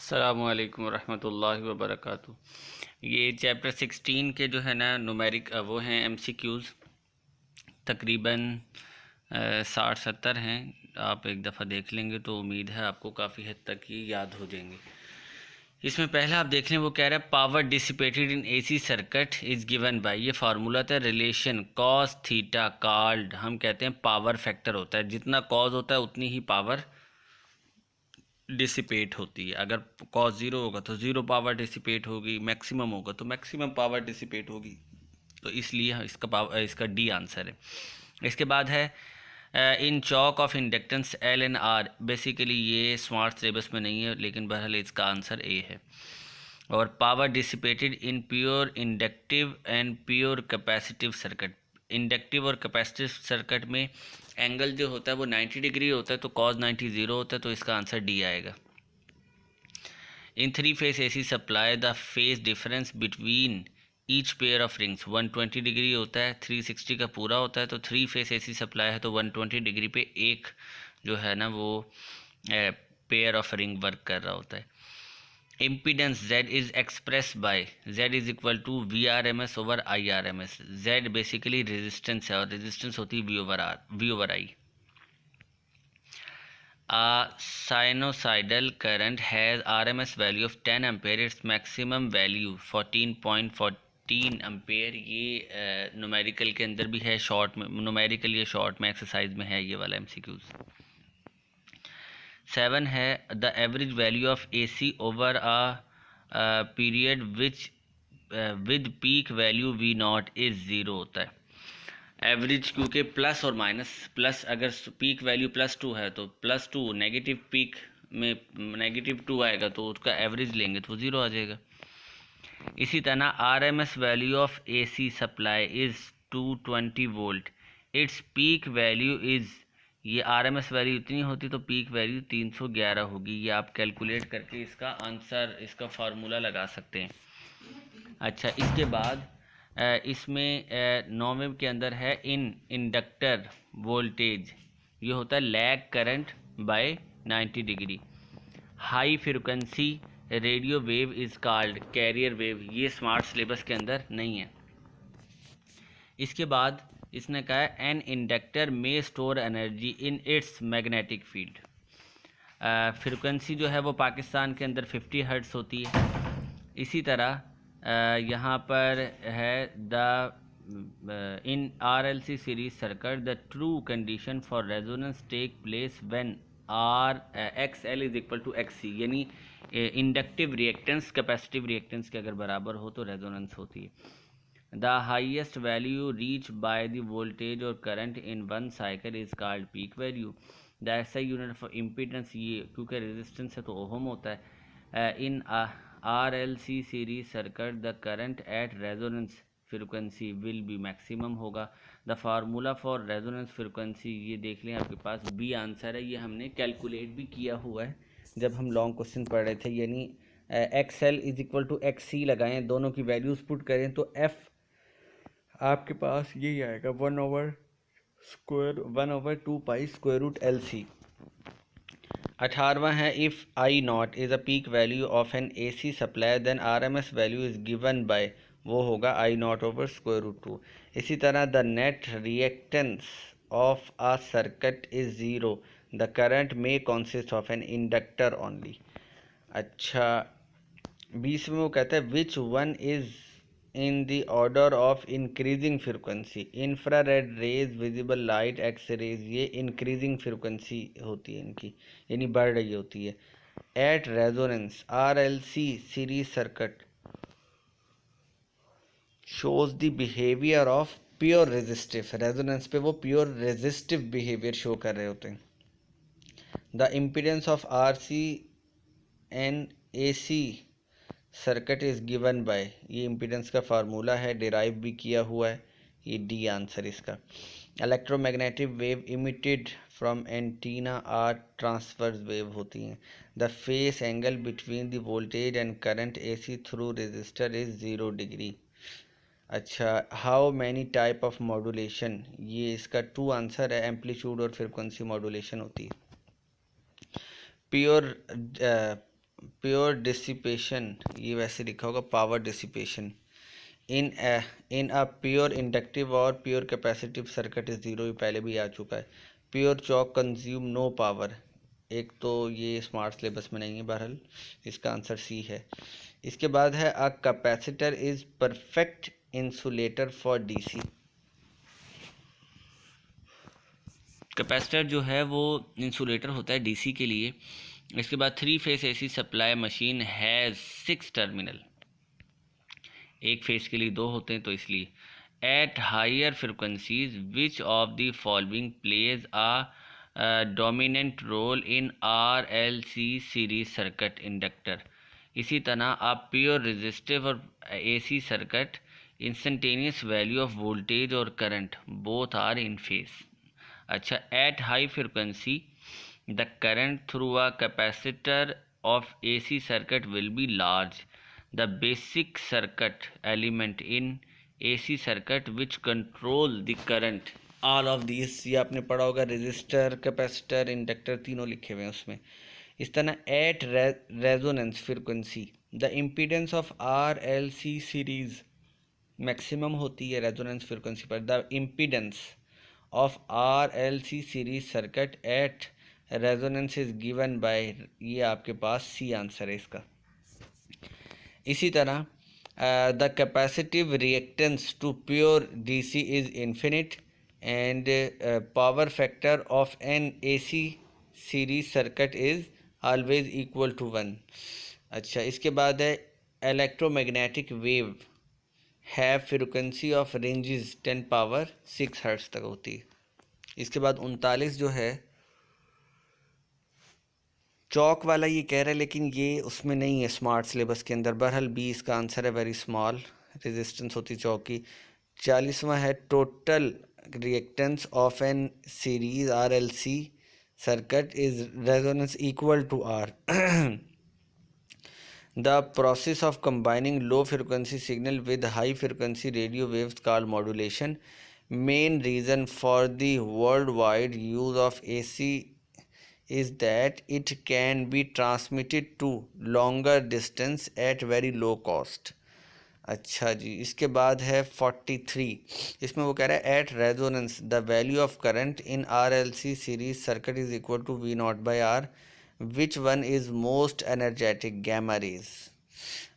अस्सलामुअलैकुम रहमतुल्लाहि व बरकातुहू। ये चैप्टर 16 के जो है ना नुमेरिक वो हैं MCQs, तकरीबन 60-70 हैं। आप एक दफ़ा देख लेंगे तो उम्मीद है आपको काफ़ी हद तक ये याद हो जाएंगे। इसमें पहला आप देख लें, वो कह रहा है power dissipated in AC circuit is given by, ये फार्मूला था रिलेशन कॉस थीटा कॉल्ड, हम कहते हैं पावर फैक्टर होता है। जितना कॉज होता है उतनी ही पावर डिसिपेट होती है। अगर कॉस ज़ीरो होगा तो ज़ीरो पावर डिसिपेट होगी, मैक्सिमम होगा तो मैक्सिमम पावर डिसिपेट होगी। तो इसलिए इसका डी आंसर है। इसके बाद है in choke of inductance L and R। Basically ये स्मार्ट सिलेबस में नहीं है, लेकिन बहरहाल इसका आंसर ए है। और power dissipated in pure inductive and pure capacitive circuit. Inductive और कैपेसिटिव सर्किट में एंगल जो होता है वो 90 डिग्री होता है, तो cos 90 ज़ीरो होता है, तो इसका आंसर डी आएगा। In three phase AC supply the phase difference between each pair of rings 120 degree होता है, 360 का पूरा होता है। तो थ्री फेस AC सप्लाई है तो 120 डिग्री पे एक जो है ना वो पेयर ऑफ रिंग वर्क कर रहा होता है। Impedance Z is express by Z is equal to VRMS over IRMS। Z basically resistance है और रेजिस्टेंस होती है V over I। A sinusoidal current has RMS value of 10 ampere, its maximum value 14.14 ampere. ये numerical के अंदर भी है, short में न्यूमेरिकल, ये शॉर्ट में एक्सरसाइज में है ये वाला MCQs। 7 है the average value of AC over a period which with peak value V0 is zero होता है। एवरेज क्योंकि प्लस और माइनस, प्लस अगर पीक वैल्यू +2 है तो +2, नेगेटिव पीक में -2 आएगा तो उसका एवरेज लेंगे तो 0 आ जाएगा। इसी तरह RMS value of AC supply is 220 volt, its peak value is, ये RMS वैल्यू इतनी होती तो पीक वैल्यू 311 होगी। ये आप कैलकुलेट करके इसका आंसर, इसका फार्मूला लगा सकते हैं। अच्छा, इसके बाद इसमें नौवें के अंदर है इन इंडक्टर वोल्टेज, ये होता है lag current by 90 degree. High frequency radio wave is called carrier wave. ये स्मार्ट सिलेबस के अंदर नहीं है। इसके बाद इसने कहा है एन इंडक्टर में store energy in its magnetic field. Frequency जो है वो पाकिस्तान के अंदर 50 हर्ट्ज़ होती है। इसी तरह यहाँ पर है the in RLC series circuit the true condition for resonance take place when XL is equal to XC, यानी इंडक्टिव रिएक्टेंस कैपेसिटिव रिएक्टेंस के अगर बराबर हो तो रेजोनेंस होती है। The highest value reach by the voltage और current in one cycle is called peak value. The SI unit for impedance, ये क्योंकि रेजिस्टेंस है तो ओहम होता है। In RLC series circuit the current eight resonance frequency will be maximum होगा। The formula for resonance frequency, ये देख लें आपके पास बी आंसर है। ये हमने कैलकुलेट भी किया हुआ है जब हम लॉन्ग क्वेश्चन पढ़ रहे थे, यानी XL is equal to XC लगाएं, दोनों की वैल्यूज़ पुट करें तो F आपके पास यही आएगा 1/2 पाई स्क्वायर रूट LC। 18वां है if I0 is a peak value of an AC supply then RMS value is given by, वो होगा I0 ओवर स्क्वायर रूट 2। इसी तरह the net reactance of a circuit is zero, the current में consist of an inductor only. अच्छा, 20 में वो कहता है which one is in the order of increasing frequency, infrared rays, visible light, x raise, ये increasing frequency होती है इनकी, यानी बढ़ रही होती है। At resonance RLC series circuit shows the behaviour of pure resistive, resonance पे वो प्योर रेजिस्टिव बिहेवियर शो कर रहे होते हैं। The impedance of RC and AC circuit is given by, ये इम्पीडेंस का फार्मूला है, डिराइव भी किया हुआ है, ये डी आंसर इसका। Electromagnetic wave emitted from antenna are transverse wave होती हैं। The phase angle between the voltage and current AC through resistor is 0 degree. अच्छा, how many type of modulation, ये इसका 2 आंसर है, एम्पलीट्यूड और फ्रिक्वेंसी मॉड्यूलेशन होती है। प्योर प्योर डिसिपेशन, ये वैसे लिखा होगा power dissipation in a pure inductive और pure capacitive circuit is zero, ये पहले भी आ चुका है। Pure choke consume no power, एक तो ये स्मार्ट सिलेबस में नहीं है, बहरहाल इसका आंसर सी है। इसके बाद है a capacitor is perfect insulator for DC. Capacitor जो है वो इंसुलेटर होता है डीसी के लिए। इसके बाद 3 phase AC supply machine has 6 terminal, एक फेस के लिए 2 होते हैं तो इसलिए। At higher frequencies which of the following plays a dominant role in R L C series circuit inductor. इसी तरह आप प्योर रेजिस्टिव और AC circuit instantaneous value of voltage और current both are in phase. अच्छा, at high frequency the current through a capacitor of AC circuit will B large. The basic circuit element in AC circuit which control the current, all of these ये आपने पढ़ा होगा, resistor, capacitor, inductor तीनों लिखे हुए हैं उसमें। इस तरह at resonance frequency the impedance of R L C series maximum होती है रेजोनेंस फ्रीक्वेंसी पर। The impedance of R L C series circuit at resonance is given by, ये आपके पास सी आंसर है इसका। इसी तरह the capacitive reactance to pure DC is infinite and power factor of an AC series circuit is always equal to 1। अच्छा, इसके बाद है electromagnetic wave have frequency of ranges 10 power 6 hertz तक होती है। इसके बाद 39 जो है चौक वाला ये कह रहा है, लेकिन ये उसमें नहीं है स्मार्ट सिलेबस के अंदर। बहरहाल बी इसका आंसर है, वेरी स्मॉल रेजिस्टेंस होती चौक की। 40वां है total reactance of an series R L C circuit is resonance equal to R. The process of combining low frequency signal with high frequency radio waves called modulation. Main reason for the world wide use of AC is that it can be transmitted to longer distance at very low cost। अच्छा जी, इसके बाद है 43, इसमें वो कह रहा है at resonance the value of current in RLC series circuit is equal to V0/R, which one is most energetic, gamma rays.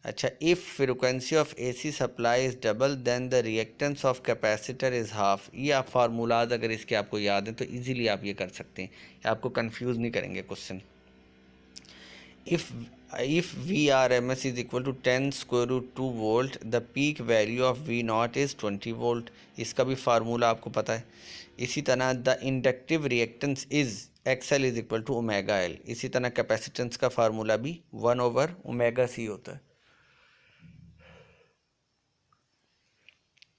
अच्छा, if frequency of AC supply is double then the reactance of capacitor is half. ये आप formulas अगर इसके आपको याद हैं तो easily आप ये कर सकते हैं, आपको कंफ्यूज नहीं करेंगे question. If VRMS is equal to 10√2 volt the peak value of V0 is 20 volt, इसका भी फार्मूला आपको पता है। इसी तरह the inductive reactance is XL is equal to ω/L। इसी तरह कैपेसिटेंस का फार्मूला भी 1/ωc होता है।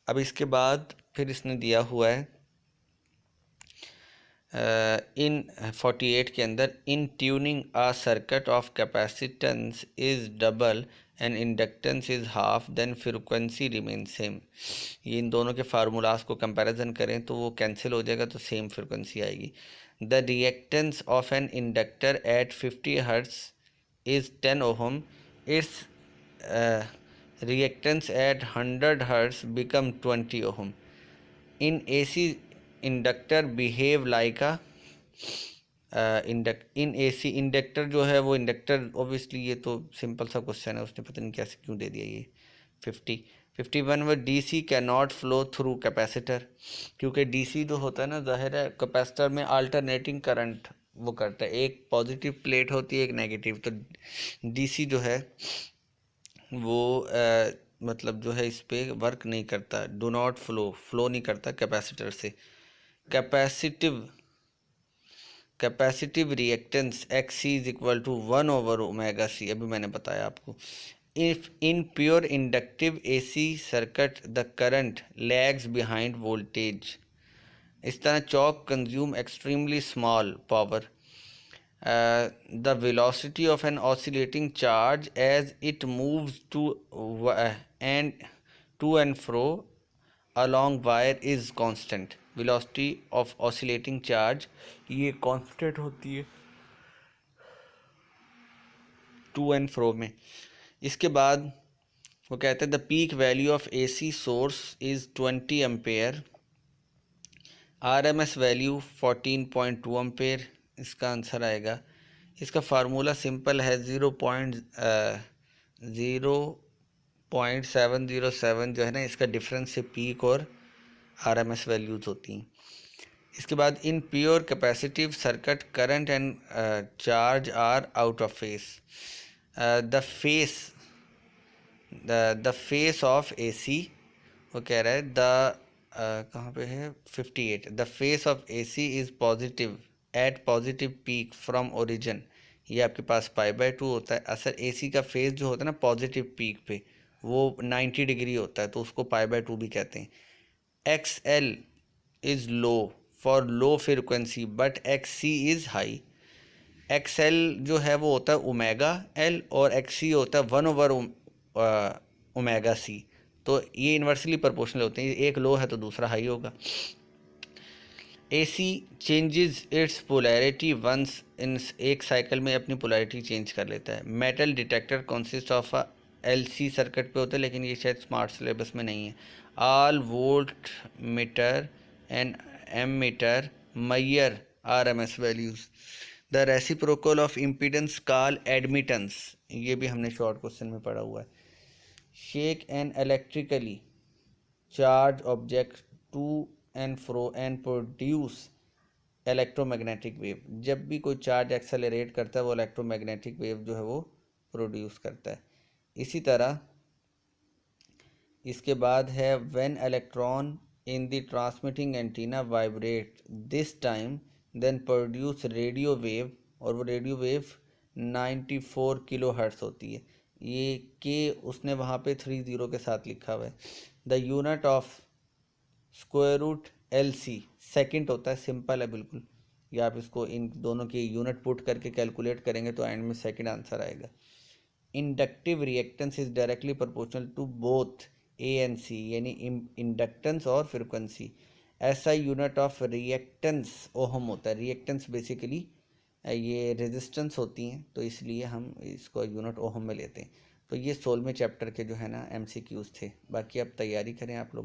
अब इसके बाद फिर इसने दिया हुआ है इन 48 के अंदर, in tuning a circuit of capacitance is double and inductance is half then frequency remain same. ये इन दोनों के फार्मूलाज को कंपैरिजन करें तो वो कैंसिल हो जाएगा, तो सेम फ्रिक्वेंसी आएगी। The reactance of an inductor at 50 hertz is 10 ohm, it's reactance at 100 hertz become 20 ohm. In AC inductor behave like a in AC inductor जो है वो इंडक्टर, ऑब्वियसली ये तो सिंपल सा क्वेश्चन है, उसने पता नहीं कैसे क्यों दे दिया ये। 51 में DC cannot flow through capacitor, क्योंकि DC जो होता है ना, जाहिर है कैपेसिटर में अल्टरनेटिंग करंट वो करता है, एक पॉजिटिव प्लेट होती है एक नेगेटिव, तो DC जो है वो मतलब जो है इस पर वर्क नहीं करता, डू नॉट फ्लो नहीं करता कैपेसिटर से। Capacitive reactance XC is equal to 1/ωc, अभी मैंने बताया आपको। If in pure inductive AC circuit the current lags behind voltage. इस तरह choke consume extremely small power. The velocity of an oscillating charge as it moves to and fro along wire is constant। velocity of oscillating charge ये constant होती है। To and फ्रो में। इसके बाद वो कहते हैं the peak value of AC source is 20 ampere, RMS value 14.2 ampere. इसका आंसर आएगा। इसका फार्मूला सिंपल है, 0.707 जो है ना, इसका डिफरेंस से पीक और RMS वैल्यूज़ होती हैं। इसके बाद in pure capacitive circuit current and charge are out of phase. The phase of AC, वो कह रहा है कहाँ पे है 58, the phase of AC is positive at positive peak from origin. ये आपके पास π/2 होता है। असल AC का फेस जो होता है ना पॉजिटिव पीक पे, वो 90 डिग्री होता है, तो उसको π/2 भी कहते हैं। XL is low for low frequency but XC is high. XL जो है वो होता है ओमेगा L और XC होता है 1/ओमेगा C। तो ये इन्वर्सली प्रोपोर्शनल होते हैं, एक लो है तो दूसरा हाई होगा। AC changes its polarity once, इन एक साइकिल में अपनी पोलैरिटी चेंज कर लेता है। Metal detector consist of a LC circuit पे होता है, लेकिन ये शायद स्मार्ट सिलेबस में नहीं है। All volt meter and ammeter measure RMS values. The reciprocal of impedance call admittance, ये भी हमने शॉर्ट क्वेश्चन में पढ़ा हुआ है। Shake an electrically charge object to and fro and produce electromagnetic wave. जब भी कोई चार्ज एक्सेलरेट करता है वो इलेक्ट्रोमैग्नेटिक वेव जो है वो प्रोड्यूस करता है। इसी तरह इसके बाद है when electron in the transmitting antenna vibrate this time then produce radio wave, और वो रेडियो वेव 94 किलो हर्ट्स होती है। ये के उसने वहाँ पे 30 के साथ लिखा हुआ है। The unit of square root LC second होता है, सिंपल है बिल्कुल। या आप इसको इन दोनों की यूनिट पुट करके कैलकुलेट करेंगे तो एंड में सेकेंड आंसर आएगा। Inductive reactance is directly proportional to both A and C, यानी इंडक्टेंस और फ्रिक्वेंसी। ऐसा यूनिट ऑफ रिएक्टेंस ओहम होता है। रिएक्टेंस बेसिकली ये रेजिस्टेंस होती हैं, तो इसलिए हम इसको यूनिट ओहम में लेते हैं। तो ये 16वें चैप्टर के जो है ना MCQs थे। बाकी अब तैयारी करें आप लोग।